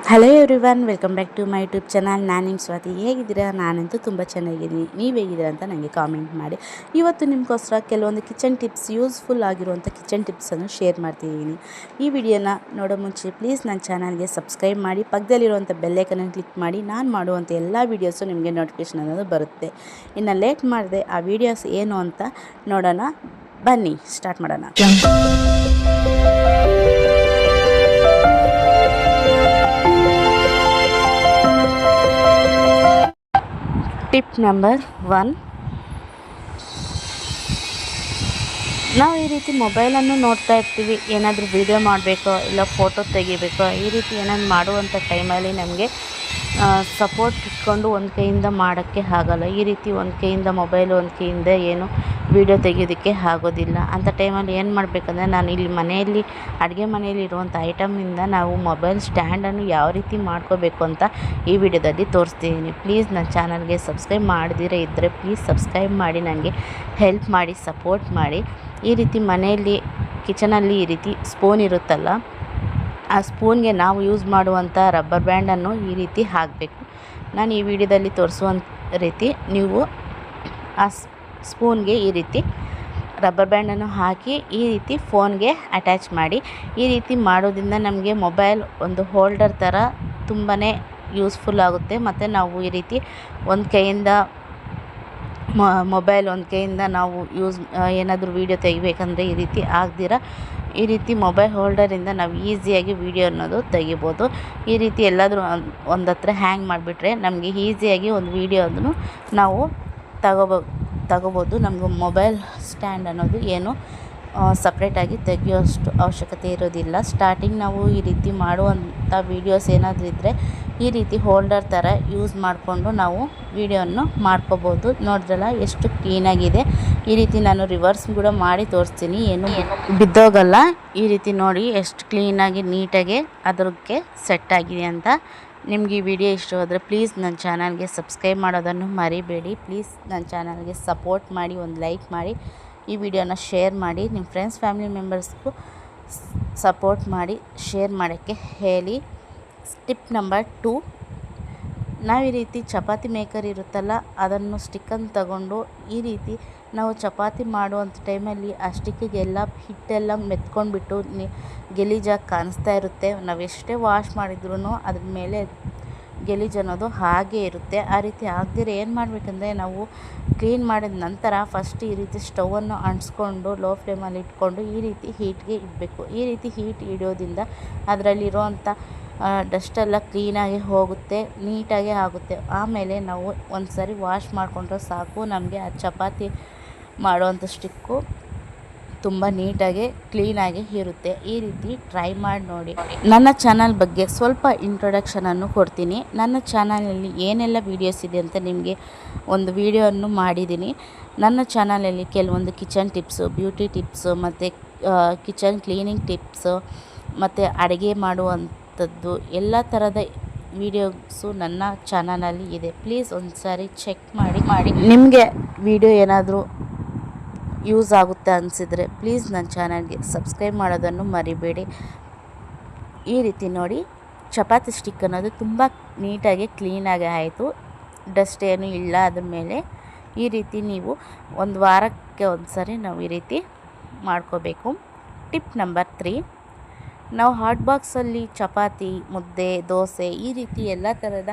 Hello everyone, welcome back to my YouTube channel. ನಾನು ನಿಮ್ಮ ಸ್ವಾತಿ. ಹೇಗಿದ್ದೀರಾ? ನಾನಂತೂ ತುಂಬ ಚೆನ್ನಾಗಿದ್ದೀನಿ. ನೀವು ಹೇಗಿದ್ದೀರಾ ಅಂತ ನನಗೆ ಕಾಮೆಂಟ್ ಮಾಡಿ. ಇವತ್ತು ನಿಮಗೋಸ್ಕರ ಕೆಲವೊಂದು ಕಿಚನ್ ಟಿಪ್ಸ್, ಯೂಸ್ಫುಲ್ ಆಗಿರುವಂಥ ಕಿಚನ್ ಟಿಪ್ಸನ್ನು ಶೇರ್ ಮಾಡ್ತಿದ್ದೀನಿ. ಈ ವಿಡಿಯೋನ ನೋಡೋ ಮುಂಚೆ ಪ್ಲೀಸ್ ನನ್ನ ಚಾನಲ್ಗೆ ಸಬ್ಸ್ಕ್ರೈಬ್ ಮಾಡಿ, ಪಕ್ಕದಲ್ಲಿರುವಂಥ ಬೆಲ್ಲೈಕನನ್ನು ಕ್ಲಿಕ್ ಮಾಡಿ. ನಾನು ಮಾಡುವಂಥ ಎಲ್ಲ ವೀಡಿಯೋಸು ನಿಮಗೆ ನೋಟಿಫಿಕೇಷನ್ ಅನ್ನೋದು ಬರುತ್ತೆ. ಇನ್ನು ಲೇಟ್ ಮಾಡಿದೆ ಆ ವೀಡಿಯೋಸ್ ಏನು ಅಂತ ನೋಡೋಣ. ಬನ್ನಿ ಸ್ಟಾರ್ಟ್ ಮಾಡೋಣ. ಟಿಪ್ ನಂಬರ್ 1, ನಾವು ಈ ರೀತಿ ಮೊಬೈಲನ್ನು ನೋಡ್ತಾ ಇರ್ತೀವಿ. ಏನಾದರೂ ವೀಡಿಯೋ ಮಾಡಬೇಕೋ ಇಲ್ಲ ಫೋಟೋ ತೆಗಿಬೇಕೋ, ಈ ರೀತಿ ಏನಾದ್ರು ಮಾಡುವಂಥ ಟೈಮಲ್ಲಿ ನಮಗೆ ಸಪೋರ್ಟ್ ಇಟ್ಕೊಂಡು ಒಂದು ಕೈಯಿಂದ ಮಾಡೋಕ್ಕೆ ಆಗಲ್ಲ. ಈ ರೀತಿ ಒಂದು ಕೈಯಿಂದ ಮೊಬೈಲು, ಒಂದು ಕೈಯಿಂದ ಏನು ವೀಡಿಯೋ ತೆಗೆಯೋದಕ್ಕೆ ಆಗೋದಿಲ್ಲ. ಅಂಥ ಟೈಮಲ್ಲಿ ಏನು ಮಾಡಬೇಕಂದ್ರೆ, ನಾನು ಇಲ್ಲಿ ಮನೆಯಲ್ಲಿ ಅಡುಗೆ ಮನೆಯಲ್ಲಿ ಇರುವಂಥ ಐಟಮಿಂದ ನಾವು ಮೊಬೈಲ್ ಸ್ಟ್ಯಾಂಡನ್ನು ಯಾವ ರೀತಿ ಮಾಡ್ಕೋಬೇಕು ಅಂತ ಈ ವಿಡಿಯೋದಲ್ಲಿ ತೋರಿಸ್ತಿದ್ದೀನಿ. ಪ್ಲೀಸ್ ನನ್ನ ಚಾನಲ್ಗೆ ಸಬ್ಸ್ಕ್ರೈಬ್ ಮಾಡದಿರೇ ಇದ್ದರೆ ಪ್ಲೀಸ್ ಸಬ್ಸ್ಕ್ರೈಬ್ ಮಾಡಿ, ನನಗೆ ಹೆಲ್ಪ್ ಮಾಡಿ, ಸಪೋರ್ಟ್ ಮಾಡಿ. ಈ ರೀತಿ ಮನೆಯಲ್ಲಿ ಕಿಚನಲ್ಲಿ ಈ ರೀತಿ ಸ್ಪೂನ್ ಇರುತ್ತಲ್ಲ, ಆ ಸ್ಪೂನ್ಗೆ ನಾವು ಯೂಸ್ ಮಾಡುವಂಥ ರಬ್ಬರ್ ಬ್ಯಾಂಡನ್ನು ಈ ರೀತಿ ಹಾಕಬೇಕು. ನಾನು ಈ ವಿಡಿಯೋದಲ್ಲಿ ತೋರಿಸುವಂಥ ರೀತಿ ನೀವು ಆ ಸ್ಪೂನ್ಗೆ ಈ ರೀತಿ ರಬ್ಬರ್ ಬ್ಯಾಂಡನ್ನು ಹಾಕಿ ಈ ರೀತಿ ಫೋನ್ಗೆ ಅಟ್ಯಾಚ್ ಮಾಡಿ. ಈ ರೀತಿ ಮಾಡೋದ್ರಿಂದ ನಮಗೆ ಮೊಬೈಲ್ ಒಂದು ಹೋಲ್ಡರ್ ಥರ ತುಂಬಾ ಯೂಸ್ಫುಲ್ ಆಗುತ್ತೆ. ಮತ್ತು ನಾವು ಈ ರೀತಿ ಒಂದು ಕೈಯಿಂದ ಮೊಬೈಲ್, ಒಂದು ಕೈಯಿಂದ ನಾವು ಏನಾದರೂ ವೀಡಿಯೋ ತೆಗಿಬೇಕಂದ್ರೆ ಈ ರೀತಿ ಆಗದಿರ ಈ ರೀತಿ ಮೊಬೈಲ್ ಹೋಲ್ಡರಿಂದ ನಾವು ಈಸಿಯಾಗಿ ವೀಡಿಯೋ ಅನ್ನೋದು ತೆಗಿಬೋದು. ಈ ರೀತಿ ಎಲ್ಲಾದರೂ ಒಂದು ಹತ್ರ ಹ್ಯಾಂಗ್ ಮಾಡಿಬಿಟ್ರೆ ನಮಗೆ ಈಸಿಯಾಗಿ ಒಂದು ವೀಡಿಯೋದನ್ನು ನಾವು ತಗೋಬೋದು. ನಮಗೆ ಮೊಬೈಲ್ ಸ್ಟ್ಯಾಂಡ್ ಅನ್ನೋದು ಏನು ಸಪ್ರೇಟಾಗಿ ತೆಗಿಯೋಷ್ಟು ಅವಶ್ಯಕತೆ ಇರೋದಿಲ್ಲ. ಸ್ಟಾರ್ಟಿಂಗ್ ನಾವು ಈ ರೀತಿ ಮಾಡುವಂಥ ವೀಡಿಯೋಸ್ ಏನಾದರೂ ಇದ್ದರೆ ಈ ರೀತಿ ಹೋಲ್ಡರ್ ಥರ ಯೂಸ್ ಮಾಡಿಕೊಂಡು ನಾವು ವೀಡಿಯೋವನ್ನು ಮಾಡ್ಕೋಬೋದು. ನೋಡಿದ್ರಲ್ಲ ಎಷ್ಟು ಕ್ಲೀನಾಗಿದೆ. ಈ ರೀತಿ ನಾನು ರಿವರ್ಸ್ ಕೂಡ ಮಾಡಿ ತೋರಿಸ್ತೀನಿ, ಏನು ಬಿದ್ದೋಗಲ್ಲ. ಈ ರೀತಿ ನೋಡಿ ಎಷ್ಟು ಕ್ಲೀನಾಗಿ ನೀಟಾಗಿ ಅದಕ್ಕೆ ಸೆಟ್ ಆಗಿದೆ ಅಂತ. ನಿಮ್ಗೆ ಈ ವಿಡಿಯೋ ಇಷ್ಟವಾದರೆ ಪ್ಲೀಸ್ ನನ್ನ ಚಾನಲ್ಗೆ ಸಬ್ಸ್ಕ್ರೈಬ್ ಮಾಡೋದನ್ನು ಮರಿಬೇಡಿ. ಪ್ಲೀಸ್ ನನ್ನ ಚಾನಲ್ಗೆ ಸಪೋರ್ಟ್ ಮಾಡಿ, ಒಂದು ಲೈಕ್ ಮಾಡಿ, ಈ ವಿಡಿಯೋನ ಶೇರ್ ಮಾಡಿ. ನಿಮ್ಮ ಫ್ರೆಂಡ್ಸ್, ಫ್ಯಾಮಿಲಿ ಮೆಂಬರ್ಸ್ಗೂ ಸಪೋರ್ಟ್ ಮಾಡಿ, ಶೇರ್ ಮಾಡೋಕ್ಕೆ ಹೇಳಿ. ಟಿಪ್ ನಂಬರ್ 2, ನಾವು ಈ ರೀತಿ ಚಪಾತಿ ಮೇಕರ್ ಇರುತ್ತಲ್ಲ, ಅದನ್ನು ಸ್ಟಿಕ್ಕನ್ನು ತಗೊಂಡು ಈ ರೀತಿ ನಾವು ಚಪಾತಿ ಮಾಡುವಂಥ ಟೈಮಲ್ಲಿ ಆ ಸ್ಟಿಕ್ಕಿಗೆಲ್ಲ ಹಿಟ್ಟೆಲ್ಲ ಮೆತ್ಕೊಂಡ್ಬಿಟ್ಟು ಗಲೀಜಾಗಿ ಕಾಣಿಸ್ತಾ ಇರುತ್ತೆ. ನಾವು ಎಷ್ಟೇ ವಾಶ್ ಮಾಡಿದ್ರೂ ಅದ್ರ ಮೇಲೆ ಗಲೀಜು ಅನ್ನೋದು ಹಾಗೇ ಇರುತ್ತೆ. ಆ ರೀತಿ ಆಗದಿರ ಏನು ಮಾಡಬೇಕಂದ್ರೆ, ನಾವು ಕ್ಲೀನ್ ಮಾಡಿದ ನಂತರ ಫಸ್ಟ್ ಈ ರೀತಿ ಸ್ಟವನ್ನು ಅಂಟಿಸ್ಕೊಂಡು ಲೋ ಫ್ಲೇಮಲ್ಲಿ ಇಟ್ಕೊಂಡು ಈ ರೀತಿ ಹೀಟ್ಗೆ ಇಡಬೇಕು. ಈ ರೀತಿ ಹೀಟ್ ಇಡೋದ್ರಿಂದ ಅದರಲ್ಲಿರೋವಂಥ ಡಸ್ಟೆಲ್ಲ ಕ್ಲೀನಾಗಿ ಹೋಗುತ್ತೆ, ನೀಟಾಗಿ ಆಗುತ್ತೆ. ಆಮೇಲೆ ನಾವು ಒಂದು ಸಾರಿ ವಾಶ್ ಮಾಡಿಕೊಂಡ್ರೆ ಸಾಕು, ನಮಗೆ ಆ ಚಪಾತಿ ಮಾಡುವಂಥ ಸ್ಟಿಕ್ಕು ತುಂಬ ನೀಟಾಗಿ ಕ್ಲೀನಾಗಿ ಇರುತ್ತೆ. ಈ ರೀತಿ ಟ್ರೈ ಮಾಡಿ ನೋಡಿ. ನನ್ನ ಚಾನಲ್ ಬಗ್ಗೆ ಸ್ವಲ್ಪ ಇಂಟ್ರೊಡಕ್ಷನನ್ನು ಕೊಡ್ತೀನಿ. ನನ್ನ ಚಾನಲಲ್ಲಿ ಏನೆಲ್ಲ ವೀಡಿಯೋಸ್ ಇದೆ ಅಂತ ನಿಮಗೆ ಒಂದು ವಿಡಿಯೋವನ್ನು ಮಾಡಿದ್ದೀನಿ. ನನ್ನ ಚಾನಲಲ್ಲಿ ಕೆಲವೊಂದು ಕಿಚನ್ ಟಿಪ್ಸು, ಬ್ಯೂಟಿ ಟಿಪ್ಸು, ಮತ್ತು ಕಿಚನ್ ಕ್ಲೀನಿಂಗ್ ಟಿಪ್ಸು, ಮತ್ತು ಅಡುಗೆ ಮಾಡುವಂಥದ್ದು ಎಲ್ಲ ಥರದ ವೀಡಿಯೋಸು ನನ್ನ ಚಾನಲಲ್ಲಿ ಇದೆ. ಪ್ಲೀಸ್ ಒಂದು ಸಾರಿ ಚೆಕ್ ಮಾಡಿ. ನಿಮಗೆ ವಿಡಿಯೋ ಏನಾದರೂ ಯೂಸ್ ಆಗುತ್ತೆ ಅನಿಸಿದರೆ ಪ್ಲೀಸ್ ನನ್ನ ಚಾನಲ್ಗೆ ಸಬ್ಸ್ಕ್ರೈಬ್ ಮಾಡೋದನ್ನು ಮರಿಬೇಡಿ. ಈ ರೀತಿ ನೋಡಿ, ಚಪಾತಿ ಸ್ಟಿಕ್ ಅನ್ನೋದು ತುಂಬ ನೀಟಾಗಿ ಕ್ಲೀನಾಗಿ ಆಯಿತು, ಡಸ್ಟ್ ಏನೂ ಇಲ್ಲ ಅದ್ರ ಮೇಲೆ. ಈ ರೀತಿ ನೀವು ಒಂದು ವಾರಕ್ಕೆ ಒಂದು ಸಾರಿ ನಾವು ಈ ರೀತಿ ಮಾಡ್ಕೋಬೇಕು. ಟಿಪ್ ನಂಬರ್ 3, ನಾವು ಹಾಟ್ ಬಾಕ್ಸಲ್ಲಿ ಚಪಾತಿ, ಮುದ್ದೆ, ದೋಸೆ ಈ ರೀತಿ ಎಲ್ಲ ಥರದ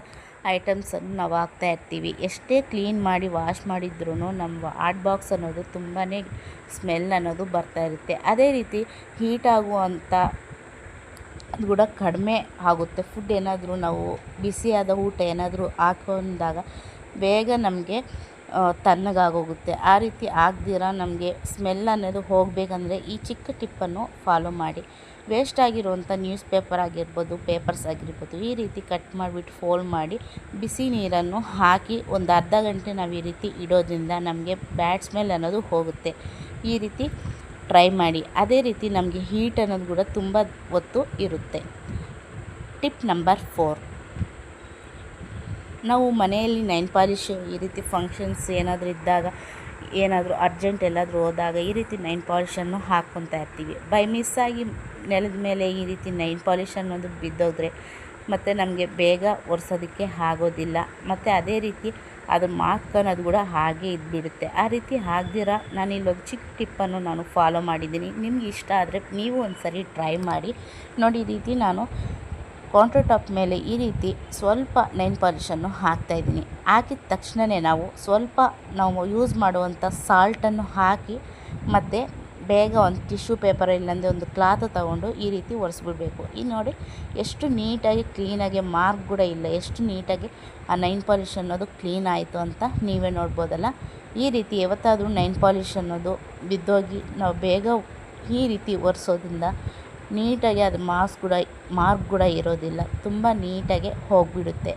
ಐಟಮ್ಸನ್ನು ನಾವು ಹಾಕ್ತಾಯಿರ್ತೀವಿ. ಎಷ್ಟೇ ಕ್ಲೀನ್ ಮಾಡಿ ವಾಶ್ ಮಾಡಿದ್ರೂ ನಮ್ಮ ಹಾಟ್ ಬಾಕ್ಸ್ ಅನ್ನೋದು ತುಂಬಾ ಸ್ಮೆಲ್ ಅನ್ನೋದು ಬರ್ತಾಯಿರುತ್ತೆ. ಅದೇ ರೀತಿ ಹೀಟ್ ಆಗುವಂಥ ಅದು ಕೂಡ ಕಡಿಮೆ ಆಗುತ್ತೆ. ಫುಡ್ ಏನಾದರೂ ನಾವು ಬಿಸಿಯಾದ ಊಟ ಏನಾದರೂ ಹಾಕೊಂಡಾಗ ಬೇಗ ನಮಗೆ ತಣ್ಣಗಾಗೋಗುತ್ತೆ. ಆ ರೀತಿ ಆಗದಿರ ನಮಗೆ ಸ್ಮೆಲ್ ಅನ್ನೋದು ಹೋಗಬೇಕಂದ್ರೆ ಈ ಚಿಕ್ಕ ಟಿಪ್ಪನ್ನು ಫಾಲೋ ಮಾಡಿ. ವೇಸ್ಟ್ ಆಗಿರುವಂಥ ನ್ಯೂಸ್ ಪೇಪರ್ ಆಗಿರ್ಬೋದು, ಪೇಪರ್ಸ್ ಆಗಿರ್ಬೋದು, ಈ ರೀತಿ ಕಟ್ ಮಾಡಿಬಿಟ್ಟು ಫೋಲ್ಡ್ ಮಾಡಿ ಬಿಸಿ ನೀರನ್ನು ಹಾಕಿ ಒಂದು ಅರ್ಧ ಗಂಟೆ ನಾವು ಈ ರೀತಿ ಇಡೋದ್ರಿಂದ ನಮಗೆ ಬ್ಯಾಡ್ ಸ್ಮೆಲ್ ಅನ್ನೋದು ಹೋಗುತ್ತೆ. ಈ ರೀತಿ ಟ್ರೈ ಮಾಡಿ. ಅದೇ ರೀತಿ ನಮಗೆ ಹೀಟ್ ಅನ್ನೋದು ಕೂಡ ತುಂಬ ಹೊತ್ತು ಇರುತ್ತೆ. ಟಿಪ್ ನಂಬರ್ 4, ನಾವು ಮನೆಯಲ್ಲಿ ನೈಲ್ ಪಾಲಿಶ್ ಈ ರೀತಿ ಫಂಕ್ಷನ್ಸ್ ಏನಾದರೂ ಇದ್ದಾಗ, ಏನಾದರೂ ಅರ್ಜೆಂಟ್ ಎಲ್ಲಾದರೂ ಹೋದಾಗ ಈ ರೀತಿ ನೈಲ್ ಪಾಲಿಶನ್ನು ಹಾಕ್ಕೊತಾ ಇರ್ತೀವಿ. ಬೈ ಮಿಸ್ಸಾಗಿ ನೆಲದ ಮೇಲೆ ಈ ರೀತಿ ನೈಲ್ ಪಾಲಿಶ್ ಅನ್ನೋದು ಬಿದ್ದೋದ್ರೆ ಮತ್ತು ನಮಗೆ ಬೇಗ ಒರೆಸೋದಕ್ಕೆ ಆಗೋದಿಲ್ಲ. ಮತ್ತು ಅದೇ ರೀತಿ ಅದು ಮಾರ್ಕ್ ಅನ್ನೋದು ಕೂಡ ಹಾಗೆ ಇದ್ಬಿಡುತ್ತೆ. ಆ ರೀತಿ ಆಗದಿರ ನಾನು ಇಲ್ಲೊಂದು ಚಿಕ್ಕ ಟಿಪ್ಪನ್ನು ನಾನು ಫಾಲೋ ಮಾಡಿದ್ದೀನಿ. ನಿಮ್ಗೆ ಇಷ್ಟ ಆದರೆ ನೀವು ಒಂದು ಸರಿ ಟ್ರೈ ಮಾಡಿ ನೋಡಿ. ಈ ರೀತಿ ನಾನು ಕೌಂಟರ್ ಟಾಪ್ ಮೇಲೆ ಈ ರೀತಿ ಸ್ವಲ್ಪ ನೈಲ್ ಪಾಲಿಶನ್ನು ಹಾಕ್ತಾಯಿದ್ದೀನಿ. ಹಾಕಿದ ತಕ್ಷಣವೇ ನಾವು ಯೂಸ್ ಮಾಡುವಂಥ ಸಾಲ್ಟನ್ನು ಹಾಕಿ ಮತ್ತು ಬೇಗ ಒಂದು ಟಿಶ್ಯೂ ಪೇಪರ್ ಇಲ್ಲಾಂದರೆ ಒಂದು ಕ್ಲಾತ್ ತಗೊಂಡು ಈ ರೀತಿ ಒರೆಸ್ಬಿಡ್ಬೇಕು. ಈ ನೋಡಿ ಎಷ್ಟು ನೀಟಾಗಿ ಕ್ಲೀನಾಗಿ ಮಾರ್ಕ್ ಕೂಡ ಇಲ್ಲ, ಎಷ್ಟು ನೀಟಾಗಿ ಆ ನೈಲ್ ಪಾಲಿಶ್ ಅನ್ನೋದು ಕ್ಲೀನ್ ಆಯಿತು ಅಂತ ನೀವೇ ನೋಡ್ಬೋದಲ್ಲ. ಈ ರೀತಿ ಯಾವತ್ತಾದರೂ ನೈಲ್ ಪಾಲಿಶ್ ಅನ್ನೋದು ಬಿದ್ದೋಗಿ ನಾವು ಬೇಗ ಈ ರೀತಿ ಒರೆಸೋದ್ರಿಂದ ನೀಟಾಗಿ ಅದು ಮಾರ್ಕ್ ಕೂಡ ಇರೋದಿಲ್ಲ, ತುಂಬ ನೀಟಾಗಿ ಹೋಗಿಬಿಡುತ್ತೆ.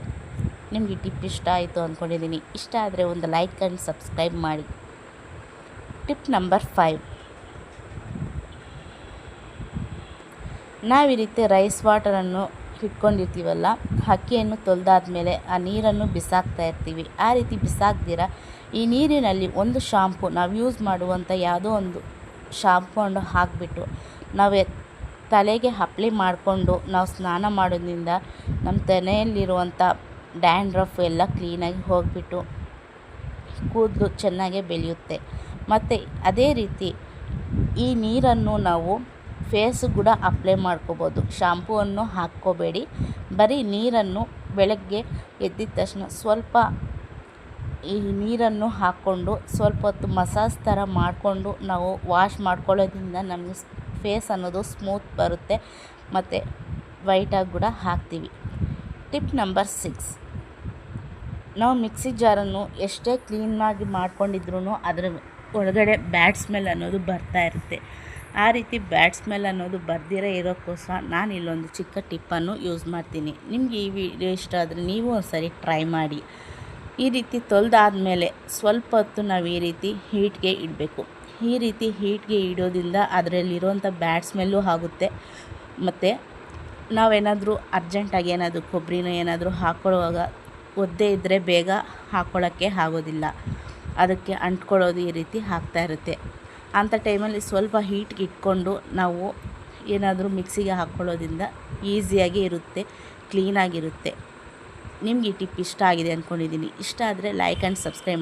ನಿಮಗೆ ಟಿಪ್ ಇಷ್ಟ ಆಯಿತು ಅಂದ್ಕೊಂಡಿದ್ದೀನಿ. ಇಷ್ಟ ಆದರೆ ಒಂದು ಲೈಕ್ ಆ್ಯಂಡ್ ಸಬ್ಸ್ಕ್ರೈಬ್ ಮಾಡಿ. ಟಿಪ್ ನಂಬರ್ 5, ನಾವು ಈ ರೀತಿ ರೈಸ್ ವಾಟರನ್ನು ಇಟ್ಕೊಂಡಿರ್ತೀವಲ್ಲ, ಅಕ್ಕಿಯನ್ನು ತೊಳೆದಾದ್ಮೇಲೆ ಆ ನೀರನ್ನು ಬಿಸಾಕ್ತಾ ಇರ್ತೀವಿ. ಆ ರೀತಿ ಬಿಸಾಕ್ದಿರ ಈ ನೀರಿನಲ್ಲಿ ಒಂದು ಶಾಂಪು, ನಾವು ಯೂಸ್ ಮಾಡುವಂಥ ಯಾವುದೋ ಒಂದು ಶಾಂಪುವನ್ನು ಹಾಕಿಬಿಟ್ಟು ನಾವು ತಲೆಗೆ ಅಪ್ಲೈ ಮಾಡಿಕೊಂಡು ನಾವು ಸ್ನಾನ ಮಾಡೋದ್ರಿಂದ ನಮ್ಮ ತಲೆಯಲ್ಲಿರುವಂಥ ಡ್ಯಾಂಡ್ರಫ್ ಎಲ್ಲ ಕ್ಲೀನಾಗಿ ಹೋಗಿಬಿಟ್ಟು ಕೂದಲು ಚೆನ್ನಾಗೇ ಬೆಳೆಯುತ್ತೆ. ಮತ್ತು ಅದೇ ರೀತಿ ಈ ನೀರನ್ನು ನಾವು ಫೇಸ್ ಕೂಡ ಅಪ್ಲೈ ಮಾಡ್ಕೋಬೋದು. ಶಾಂಪೂವನ್ನು ಹಾಕ್ಕೋಬೇಡಿ, ಬರೀ ನೀರನ್ನು ಬೆಳಗ್ಗೆ ಎದ್ದಿದ ತಕ್ಷಣ ಸ್ವಲ್ಪ ಈ ನೀರನ್ನು ಹಾಕ್ಕೊಂಡು ಸ್ವಲ್ಪ ಹೊತ್ತು ಮಸಾಜ್ ಥರ ಮಾಡಿಕೊಂಡು ನಾವು ವಾಶ್ ಮಾಡ್ಕೊಳ್ಳೋದ್ರಿಂದ ನಮಗೆ ಫೇಸ್ ಅನ್ನೋದು ಸ್ಮೂತ್ ಬರುತ್ತೆ ಮತ್ತು ವೈಟಾಗಿ ಕೂಡ ಹಾಕ್ತೀವಿ. ಟಿಪ್ ನಂಬರ್ 6, ನಾವು ಮಿಕ್ಸಿ ಜಾರನ್ನು ಎಷ್ಟೇ ಕ್ಲೀನಾಗಿ ಮಾಡ್ಕೊಂಡಿದ್ರೂ ಅದರ ಒಳಗಡೆ ಬ್ಯಾಡ್ ಸ್ಮೆಲ್ ಅನ್ನೋದು ಬರ್ತಾ ಇರುತ್ತೆ. ಆ ರೀತಿ ಬ್ಯಾಡ್ ಸ್ಮೆಲ್ ಅನ್ನೋದು ಬರ್ದಿರೋ ಇರೋಕ್ಕೋಸ್ಕರ ನಾನು ಇಲ್ಲೊಂದು ಚಿಕ್ಕ ಟಿಪ್ಪನ್ನು ಯೂಸ್ ಮಾಡ್ತೀನಿ. ನಿಮಗೆ ಈ ವಿಡಿಯೋ ಇಷ್ಟ ಆದರೆ ನೀವು ಒಂದು ಸರಿ ಟ್ರೈ ಮಾಡಿ. ಈ ರೀತಿ ತೊಳೆದಾದ್ಮೇಲೆ ಸ್ವಲ್ಪ ಹೊತ್ತು ನಾವು ಈ ರೀತಿ ಹೀಟ್ಗೆ ಇಡಬೇಕು. ಈ ರೀತಿ ಹೀಟ್ಗೆ ಇಡೋದ್ರಿಂದ ಅದರಲ್ಲಿರುವಂಥ ಬ್ಯಾಡ್ ಸ್ಮೆಲ್ಲು ಆಗುತ್ತೆ. ಮತ್ತು ನಾವೇನಾದರೂ ಅರ್ಜೆಂಟಾಗಿ ಏನಾದರೂ ಕೊಬ್ಬರಿನ ಏನಾದರೂ ಹಾಕ್ಕೊಳ್ಳುವಾಗ ಒದ್ದೆ ಇದ್ದರೆ ಬೇಗ ಹಾಕ್ಕೊಳ್ಳೋಕ್ಕೆ ಆಗೋದಿಲ್ಲ, ಅದಕ್ಕೆ ಅಂಟ್ಕೊಳ್ಳೋದು ಈ ರೀತಿ ಆಗ್ತಾ ಇರುತ್ತೆ. ಅಂಥ ಟೈಮಲ್ಲಿ ಸ್ವಲ್ಪ ಹೀಟ್ಗೆ ಇಟ್ಕೊಂಡು ನಾವು ಏನಾದರೂ ಮಿಕ್ಸಿಗೆ ಹಾಕ್ಕೊಳ್ಳೋದ್ರಿಂದ ಈಸಿಯಾಗಿ ಇರುತ್ತೆ, ಕ್ಲೀನಾಗಿರುತ್ತೆ. ನಿಮ್ಗೆ ಈ ಟಿಪ್ ಇಷ್ಟ ಆಗಿದೆ ಅಂದ್ಕೊಂಡಿದ್ದೀನಿ. ಇಷ್ಟ ಆದರೆ ಲೈಕ್ ಆ್ಯಂಡ್ ಸಬ್ಸ್ಕ್ರೈಬ್ ಮಾಡಿ.